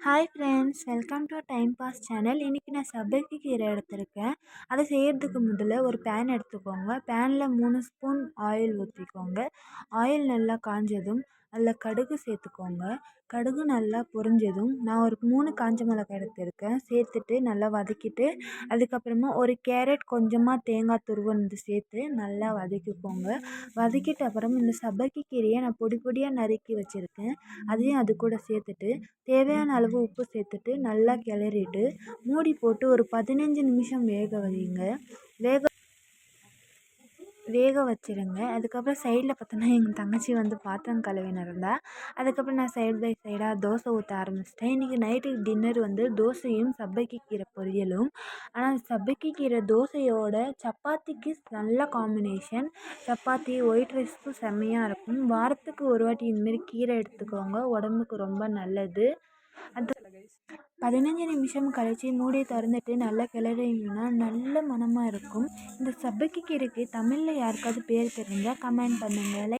Hi friends, welcome to time pass channel. இன்றைக்கி நான் சபைக்கு கீரை எடுத்திருக்கேன். அதை செய்கிறதுக்கு முதல்ல ஒரு பேன் எடுத்துக்கோங்க. பேனில் 3 ஸ்பூன் ஆயில் ஊற்றிக்கோங்க. ஆயில் நல்லா காஞ்சதும் அதில் கடுகு சேர்த்துக்கோங்க. கடுகு நல்லா பொரிஞ்சதும் நான் ஒரு 3 காஞ்ச மிளகாய் எடுத்திருக்கேன். சேர்த்துட்டு நல்லா வதக்கிட்டு அதுக்கப்புறமா ஒரு கேரட், கொஞ்சமாக தேங்காய் துருவனது சேர்த்து நல்லா வதக்கிக்கோங்க. வதக்கிட்ட அப்புறம் இந்த சபைக்கு கீரையை நான் பொடி பொடியாக நறுக்கி வச்சுருக்கேன். அதையும் அது கூட சேர்த்துட்டு தேவையான அளவு உப்பு சேர்த்துட்டு நல்லா கிளறிட்டு மூடி போட்டு ஒரு 15 நிமிஷம் வேக வைங்க. வேக வச்சுருங்க. அதுக்கப்புறம் சைடில் பார்த்தோன்னா எங்கள் தங்கச்சி பாத்திரம் கழுவின்னு இருந்தால், அதுக்கப்புறம் நான் சைடு பை சைடாக தோசை ஊற்ற ஆரம்பிச்சிட்டேன். இன்றைக்கி நைட்டுக்கு டின்னர் தோசையும் சப்பைக்கு கீரை பொரியலும். ஆனால் சப்பைக்கு கீரை தோசையோட சப்பாத்திக்கு நல்ல காம்பினேஷன். சப்பாத்தி, ஒயிட் ரைஸ்க்கும் செம்மையாக இருக்கும். வாரத்துக்கு ஒரு வாட்டி இந்தமாரி கீரை எடுத்துக்கோங்க, உடம்புக்கு ரொம்ப நல்லது. அது 15 நிமிஷம் கழித்து மூடி திறந்துட்டு நல்லா கிளறிங்கன்னா நல்ல மணமாக இருக்கும். இந்த சப்பைக்கு கீரைக்கு தமிழில் யாருக்காவது பேர் தெரிஞ்சால் கமெண்ட் பண்ணுங்கள்.